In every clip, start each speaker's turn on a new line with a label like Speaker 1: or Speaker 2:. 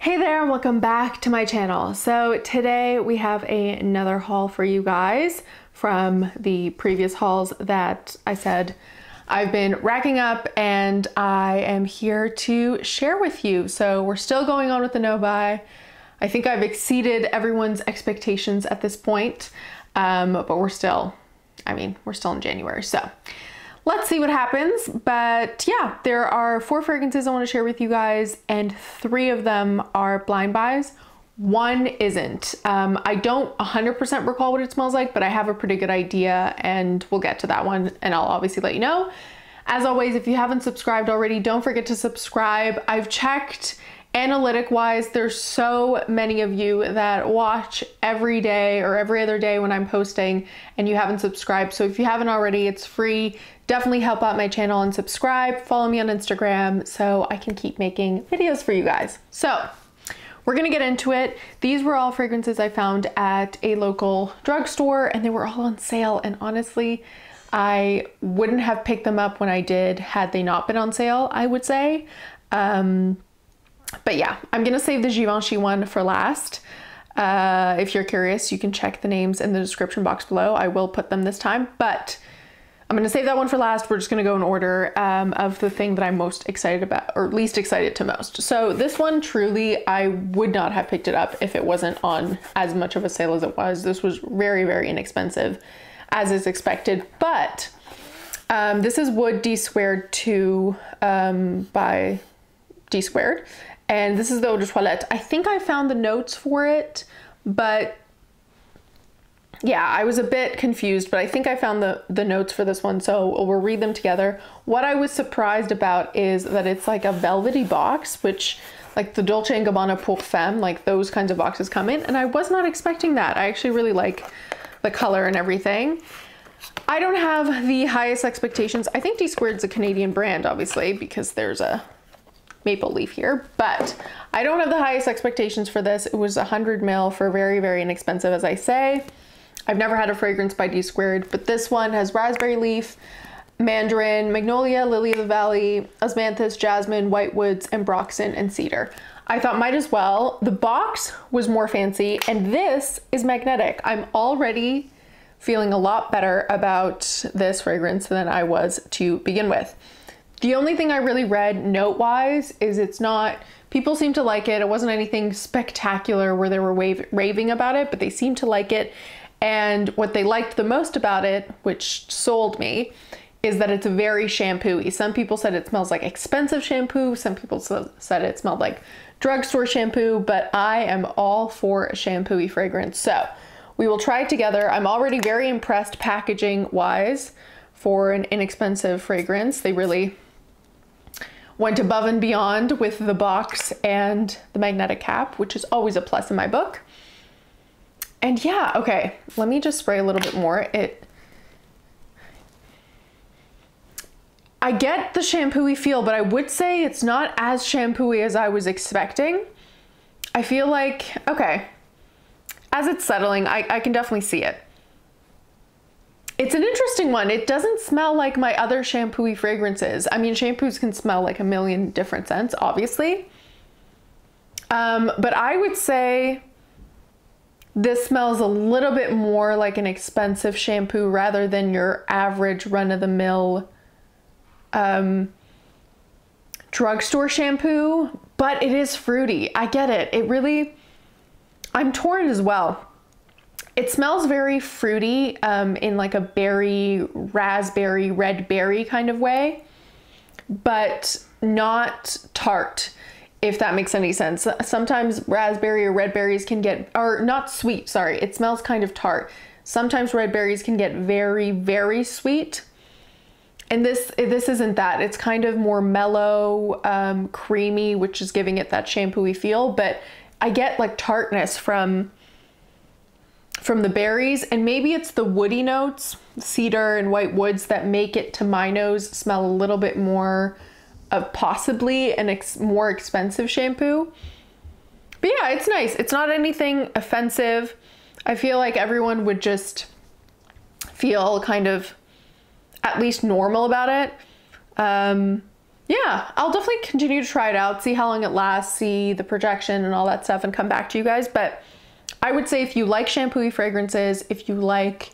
Speaker 1: Hey there, welcome back to my channel. So today we have another haul for you guys from the previous hauls that I said I've been racking up, and I am here to share with you. So we're still going on with the no buy. I think I've exceeded everyone's expectations at this point, but we're still in January. So let's see what happens. But yeah, there are 4 fragrances I want to share with you guys, and 3 of them are blind buys. 1 isn't. I don't 100% recall what it smells like, but I have a pretty good idea, and we'll get to that one, and I'll obviously let you know. As always, if you haven't subscribed already, don't forget to subscribe. I've checked analytic wise, there's so many of you that watch every day or every other day when I'm posting and you haven't subscribed. So if you haven't already, it's free. Definitely help out my channel and subscribe. Follow me on Instagram so I can keep making videos for you guys. So we're gonna get into it. These were all fragrances I found at a local drugstore, and they were all on sale. And honestly, I wouldn't have picked them up when I did had they not been on sale, I would say. But yeah, I'm gonna save the Givenchy one for last. If you're curious, you can check the names in the description box below. I will put them this time, but I'm gonna save that one for last. We're just gonna go in order of the thing that I'm most excited about, or least excited to most. So this one, truly, I would not have picked it up if it wasn't on as much of a sale as it was. This was very, very inexpensive, as is expected. But this is Wood Dsquared 2 by Dsquared. And this is the Eau de Toilette. I think I found the notes for it, but yeah, I was a bit confused, but I think I found the notes for this one, so we'll read them together. What I was surprised about is that it's like a velvety box, which like the Dolce & Gabbana Pour Femme, like those kinds of boxes come in, and I was not expecting that. I actually really like the color and everything. I don't have the highest expectations. I think Dsquared's a Canadian brand, obviously, because there's a maple leaf here, but I don't have the highest expectations for this. It was 100 ml for very, very inexpensive, as I say. I've never had a fragrance by Dsquared, but this one has raspberry leaf, mandarin, magnolia, lily of the valley, osmanthus, jasmine, white woods, ambroxan, and cedar. I thought might as well. The box was more fancy, and this is magnetic. I'm already feeling a lot better about this fragrance than I was to begin with. The only thing I really read note-wise is it's not, people seem to like it. It wasn't anything spectacular where they were raving about it, but they seemed to like it. And what they liked the most about it, which sold me, is that it's very shampoo-y. Some people said it smells like expensive shampoo. Some people said it smelled like drugstore shampoo, but I am all for a shampoo-y fragrance. So we will try it together. I'm already very impressed packaging-wise for an inexpensive fragrance. They really went above and beyond with the box and the magnetic cap, which is always a plus in my book. And yeah, okay, let me just spray a little bit more. I get the shampoo-y feel, but I would say it's not as shampoo-y as I was expecting. I feel like, okay, as it's settling, I can definitely see it. It's an interesting one. It doesn't smell like my other shampoo-y fragrances. I mean, shampoos can smell like a million different scents, obviously. But I would say this smells a little bit more like an expensive shampoo rather than your average run-of-the-mill drugstore shampoo, but it is fruity. I get it. It really, I'm torn as well. It smells very fruity in like a berry, raspberry, red berry kind of way, but not tart, if that makes any sense. Sometimes raspberry or red berries can get, or not sweet, sorry, it smells kind of tart. Sometimes red berries can get very, very sweet. And this isn't that. It's kind of more mellow, creamy, which is giving it that shampoo-y feel, but I get like tartness from the berries, and maybe it's the woody notes, cedar and white woods, that make it, to my nose, smell a little bit more of possibly an more expensive shampoo. But yeah, it's nice. It's not anything offensive. I feel like everyone would just feel kind of at least normal about it. yeah, I'll definitely continue to try it out, see how long it lasts, see the projection and all that stuff, and come back to you guys. But I would say if you like shampoo-y fragrances, if you like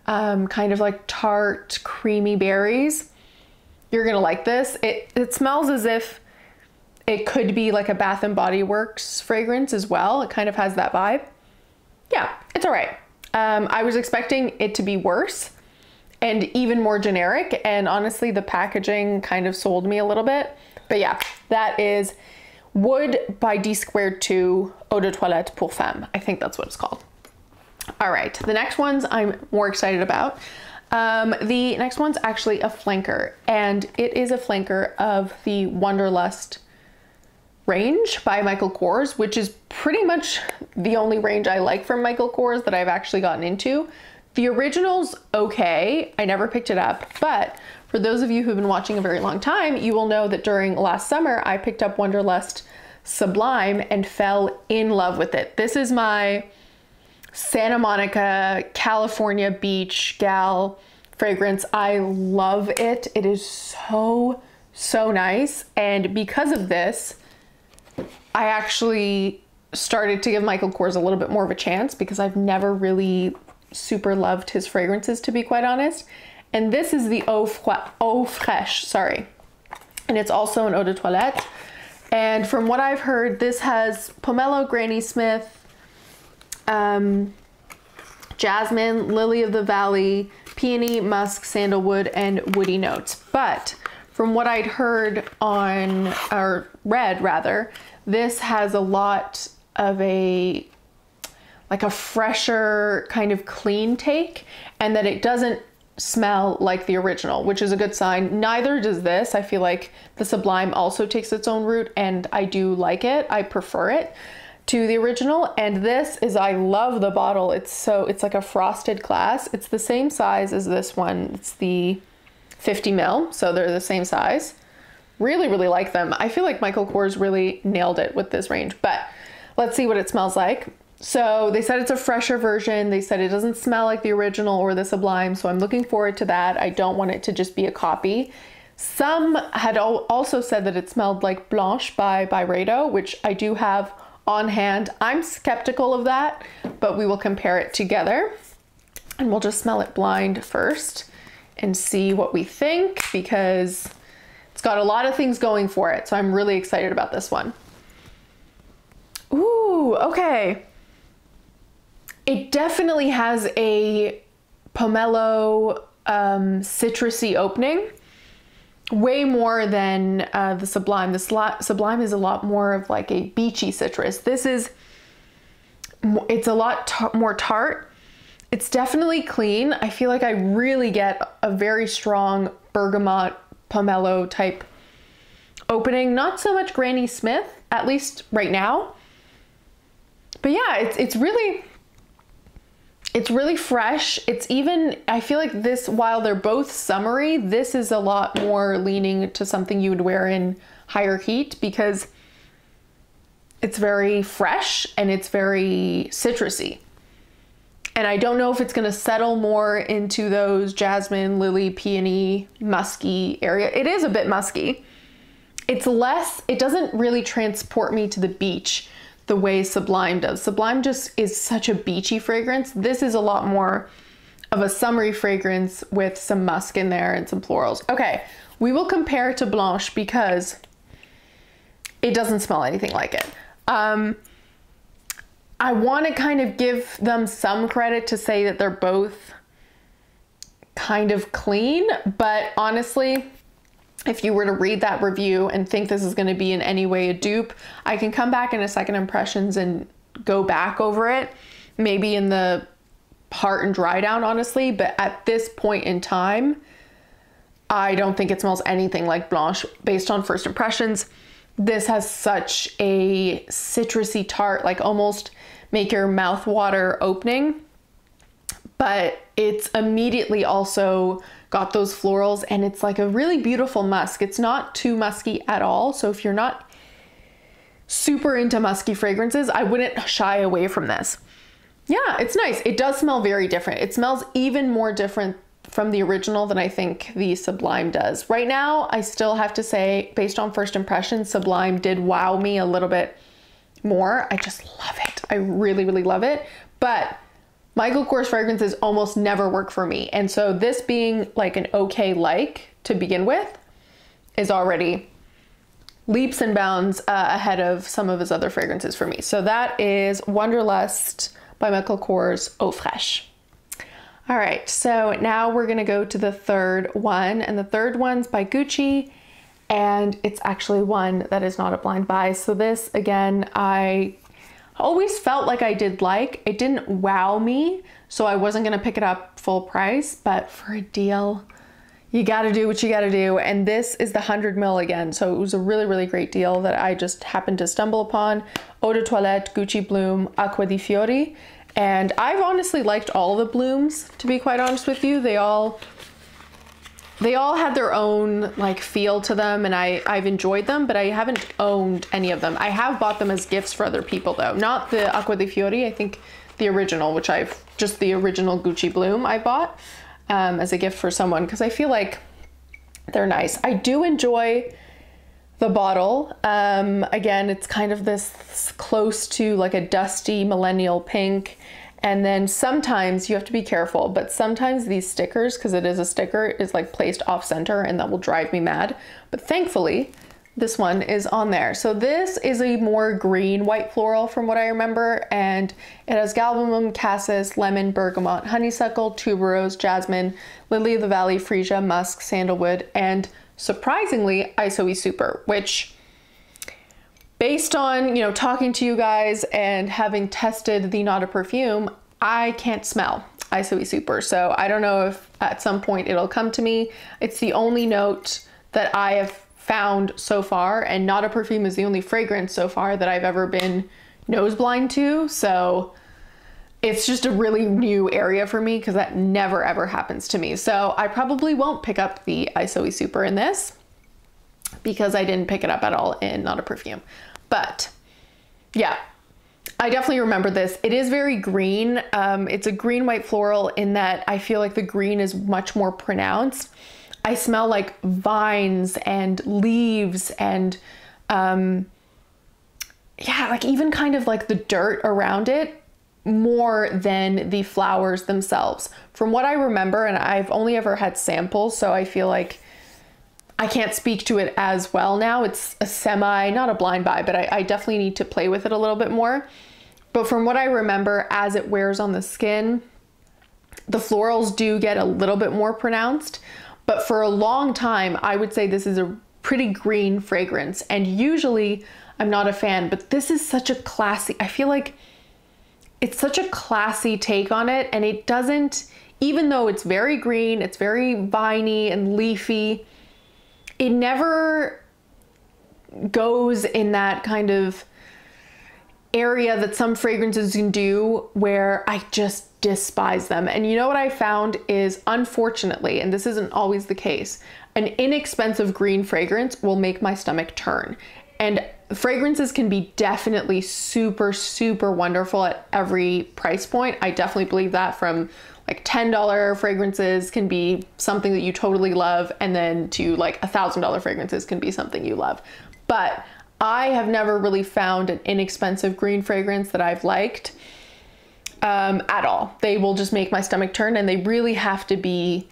Speaker 1: kind of like tart, creamy berries, you're gonna like this. It smells as if it could be like a Bath and Body Works fragrance as well. It kind of has that vibe. Yeah, it's all right. I was expecting it to be worse and even more generic, and honestly the packaging kind of sold me a little bit. But yeah, that is Wood by Dsquared 2 Eau de Toilette pour Femme. I think that's what it's called. All right, the next ones I'm more excited about. The next one's actually a flanker, and it is a flanker of the Wanderlust range by Michael Kors, which is pretty much the only range I like from Michael Kors that I've actually gotten into. The original's okay, I never picked it up, but for those of you who've been watching a very long time, you will know that during last summer, I picked up Wanderlust Sublime and fell in love with it. This is my Santa Monica, California beach gal fragrance. I love it. It is so, so nice. And because of this, I actually started to give Michael Kors a little bit more of a chance because I've never really super loved his fragrances, to be quite honest. And this is the Eau Fraiche, sorry. And it's also an Eau de Toilette. And from what I've heard, this has pomelo, Granny Smith, jasmine, lily of the valley, peony, musk, sandalwood, and woody notes. But from what I'd heard on, or read rather, this has a lot of like a fresher kind of clean take, and that it doesn't smell like the original, which is a good sign. Neither does this. I feel like the Sublime also takes its own route, and I do like it. I prefer it to the original. And this is, I love the bottle. It's like a frosted glass. It's the same size as this one. It's the 50 ml, so they're the same size. Really, really like them. I feel like Michael Kors really nailed it with this range, but let's see what it smells like. So they said it's a fresher version. They said it doesn't smell like the original or the Sublime, so I'm looking forward to that. I don't want it to just be a copy. Some had also said that it smelled like Blanche by Byredo, which I do have on hand. I'm skeptical of that, but we will compare it together, and we'll just smell it blind first and see what we think, because it's got a lot of things going for it. So I'm really excited about this one. Ooh, okay. It definitely has a pomelo citrusy opening, way more than the Sublime. The Sublime is a lot more of like a beachy citrus. This is, it's a lot more tart. It's definitely clean. I feel like I really get a very strong bergamot pomelo type opening. Not so much Granny Smith, at least right now. But yeah, it's really fresh. It's even, I feel like this, while they're both summery, this is a lot more leaning to something you would wear in higher heat, because it's very fresh and it's very citrusy. And I don't know if it's going to settle more into those jasmine, lily, peony, musky area. It is a bit musky. It's less, it doesn't really transport me to the beach the way Sublime does. Sublime just is such a beachy fragrance. This is a lot more of a summery fragrance with some musk in there and some florals. Okay, we will compare it to Blanche because it doesn't smell anything like it. I want to kind of give them some credit to say that they're both kind of clean, but honestly, if you were to read that review and think this is going to be in any way a dupe, I can come back in a second impressions and go back over it, maybe in the part and dry down, honestly. But at this point in time, I don't think it smells anything like Blanche based on first impressions. This has such a citrusy tart, like almost make your mouth water opening, but it's immediately also got those florals, and it's like a really beautiful musk. It's not too musky at all. So if you're not super into musky fragrances, I wouldn't shy away from this. Yeah, it's nice. It does smell very different. It smells even more different from the original than I think the Sublime does. Right now, I still have to say, based on first impressions, Sublime did wow me a little bit more. I just love it. I really, really love it. But Michael Kors fragrances almost never work for me. And so this being like an okay like to begin with is already leaps and bounds ahead of some of his other fragrances for me. So that is Wanderlust by Michael Kors Eau Fraiche. All right, so now we're gonna go to the third one, and the third one's by Gucci, and it's actually one that is not a blind buy. So this, again, I always felt like I did like. It didn't wow me, so I wasn't gonna pick it up full price, but for a deal, you gotta do what you gotta do. And this is the 100 ml again, so it was a really, really great deal that I just happened to stumble upon. Eau de Toilette, Gucci Bloom, Acqua di Fiori. And I've honestly liked all the blooms, to be quite honest with you. They all had their own like feel to them, and I've enjoyed them, but I haven't owned any of them. I have bought them as gifts for other people though. Not the Acqua di Fiori, I think the original, which just the original Gucci Bloom I bought as a gift for someone, because I feel like they're nice. I do enjoy the bottle. Again, it's kind of this close to like a dusty millennial pink. And then sometimes you have to be careful, but sometimes these stickers, because it is a sticker, is like placed off center, and that will drive me mad. But thankfully, this one is on there. So this is a more green white floral from what I remember, and it has galbanum, cassis, lemon, bergamot, honeysuckle, tuberose, jasmine, lily of the valley, freesia, musk, sandalwood, and surprisingly, ISOE Super, which based on, talking to you guys and having tested the Not a Perfume, I can't smell ISOE Super. So I don't know if at some point it'll come to me. It's the only note that I have found so far, and Not a Perfume is the only fragrance so far that I've ever been nose blind to. So it's just a really new area for me, because that never ever happens to me. So I probably won't pick up the ISOE Super in this, because I didn't pick it up at all in Not a Perfume. But yeah, I definitely remember this. It is very green. It's a green white floral in that I feel like the green is much more pronounced. I smell like vines and leaves and yeah, like even kind of like the dirt around it more than the flowers themselves. From what I remember, and I've only ever had samples, so I feel like I can't speak to it as well now. It's a not a blind buy, but I definitely need to play with it a little bit more. But from what I remember, as it wears on the skin, the florals do get a little bit more pronounced. But for a long time, I would say this is a pretty green fragrance. And usually I'm not a fan, but this is such a classy, I feel like it's such a classy take on it. And it doesn't, even though it's very green, it's very viney and leafy, it never goes in that kind of area that some fragrances can do where I just despise them. And you know what I found is, unfortunately, and this isn't always the case, an inexpensive green fragrance will make my stomach turn. And fragrances can be definitely super, super wonderful at every price point. I definitely believe that. From like $10 fragrances can be something that you totally love, and then to like $1,000 fragrances can be something you love. But I have never really found an inexpensive green fragrance that I've liked at all. They will just make my stomach turn, and they really have to be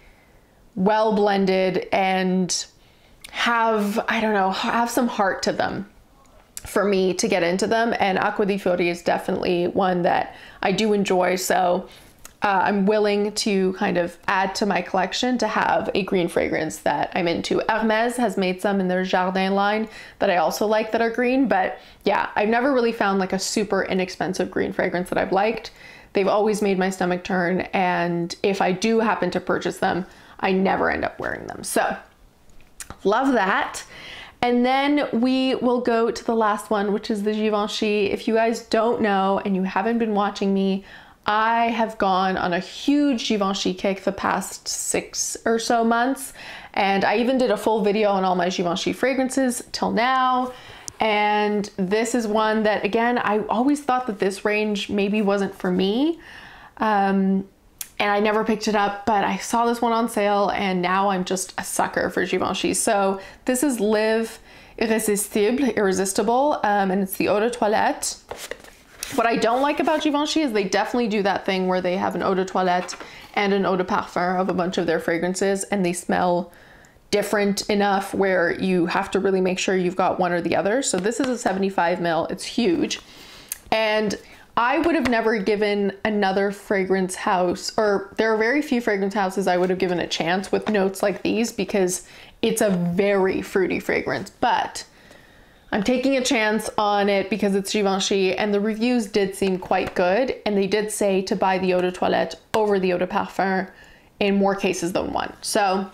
Speaker 1: well blended and have, I don't know, have some heart to them for me to get into them. And Acqua di Fiori is definitely one that I do enjoy. So I'm willing to kind of add to my collection to have a green fragrance that I'm into. Hermès has made some in their Jardin line that I also like that are green, but yeah, I've never really found like a super inexpensive green fragrance that I've liked. They've always made my stomach turn, and if I do happen to purchase them, I never end up wearing them. So love that. And then we will go to the last one, which is the Givenchy. If you guys don't know and you haven't been watching me, I have gone on a huge Givenchy kick the past 6 or so months. And I even did a full video on all my Givenchy fragrances till now. And this is one that, again, I always thought that this range maybe wasn't for me. And and I never picked it up, but I saw this one on sale and now I'm just a sucker for Givenchy. So this is Live Irresistible, and it's the eau de toilette. What I don't like about Givenchy is they definitely do that thing where they have an eau de toilette and an eau de parfum of a bunch of their fragrances, and they smell different enough where you have to really make sure you've got one or the other. So this is a 75 ml, it's huge. And I would have never given another fragrance house, or there are very few fragrance houses I would have given a chance with notes like these, because it's a very fruity fragrance, but I'm taking a chance on it because it's Givenchy, and the reviews did seem quite good. And they did say to buy the eau de toilette over the eau de parfum in more cases than one. So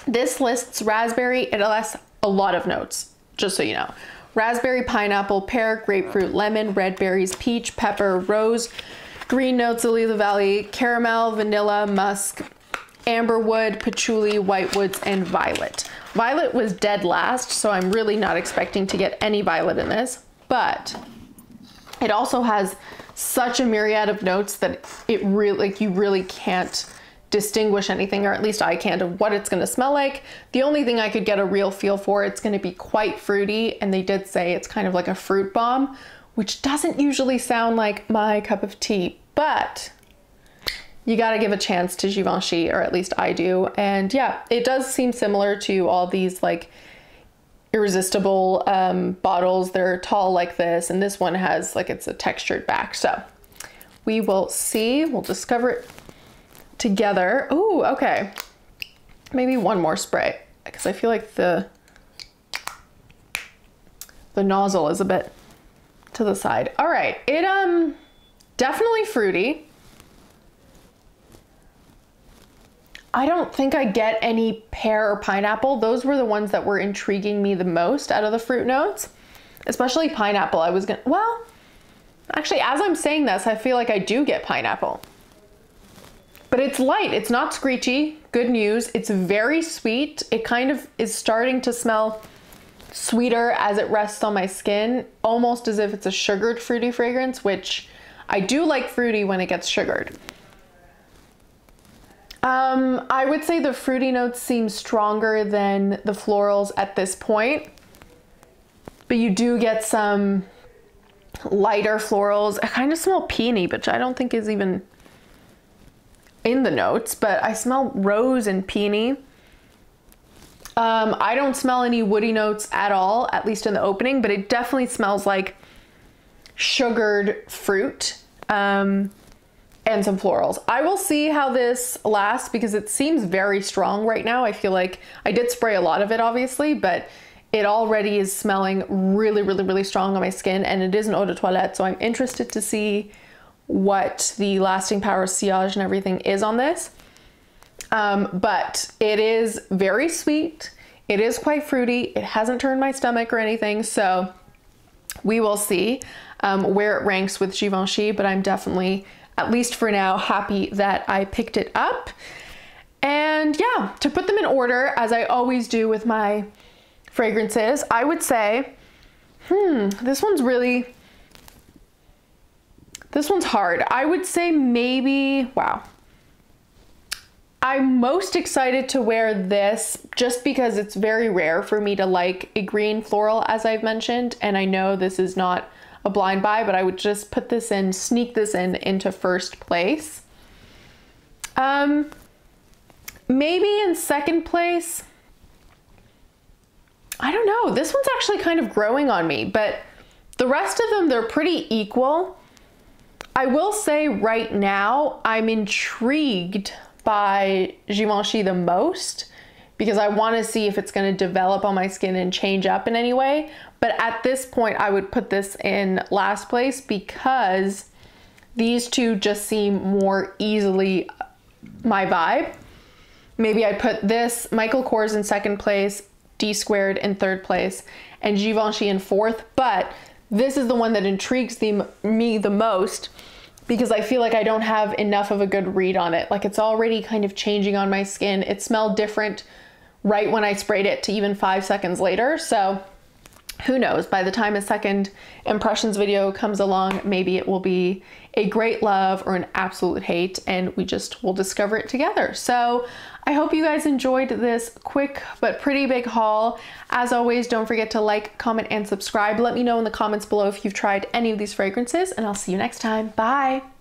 Speaker 1: this lists raspberry. It lists a lot of notes, just so you know. Raspberry, pineapple, pear, grapefruit, lemon, red berries, peach, pepper, rose, green notes, lily of the valley, caramel, vanilla, musk, amberwood, patchouli, whitewoods, and violet. Violet was dead last, so I'm really not expecting to get any violet in this, but it also has such a myriad of notes that it really, like, you really can't distinguish anything, or at least I can't, of what it's going to smell like. The only thing I could get a real feel for, it's going to be quite fruity, and they did say it's kind of like a fruit bomb, which doesn't usually sound like my cup of tea, but you got to give a chance to Givenchy, or at least I do. And yeah, it does seem similar to all these like Irresistible bottles. They're tall like this, and this one has like, it's a textured back. So we will see, we'll discover it together. Oh, okay. Maybe one more spray, because I feel like the nozzle is a bit to the side. All right, it definitely fruity. I don't think I get any pear or pineapple. Those were the ones that were intriguing me the most out of the fruit notes, especially pineapple. I was gonna, well, actually, as I'm saying this, I feel like I do get pineapple, but it's light. It's not screechy. Good news. It's very sweet. It kind of is starting to smell sweeter as it rests on my skin, almost as if it's a sugared fruity fragrance, which I do like fruity when it gets sugared. I would say the fruity notes seem stronger than the florals at this point, but you do get some lighter florals. I kind of smell peony, which I don't think is even in the notes, but I smell rose and peony. I don't smell any woody notes at all, at least in the opening, but it definitely smells like sugared fruit. And some florals. I will see how this lasts, because it seems very strong right now. I feel like I did spray a lot of it, obviously, but it already is smelling really, really, really strong on my skin, and it is an eau de toilette, so I'm interested to see what the lasting power, sillage, and everything is on this. But it is very sweet. It is quite fruity. It hasn't turned my stomach or anything, so we will see where it ranks with Givenchy, but I'm definitely, at least for now, happy that I picked it up. And yeah, to put them in order, as I always do with my fragrances, I would say, this one's hard. I would say maybe, wow. I'm most excited to wear this just because it's very rare for me to like a green floral, as I've mentioned, and I know this is not a blind buy, but I would just put this in, sneak this in into first place. Maybe in second place, I don't know. This one's actually kind of growing on me, but the rest of them, they're pretty equal. I will say right now, I'm intrigued by Givenchy the most, because I want to see if it's going to develop on my skin and change up in any way. But at this point, I would put this in last place, because these two just seem more easily my vibe. Maybe I'd put this, Michael Kors, in second place, Dsquared in third place, and Givenchy in fourth. But this is the one that intrigues me the most, because I feel like I don't have enough of a good read on it. Like, it's already kind of changing on my skin. It smelled different right when I sprayed it to even 5 seconds later. So who knows, by the time a second impressions video comes along, maybe it will be a great love or an absolute hate, and we just will discover it together. So I hope you guys enjoyed this quick but pretty big haul. As always, don't forget to like, comment, and subscribe. Let me know in the comments below if you've tried any of these fragrances, and I'll see you next time. Bye.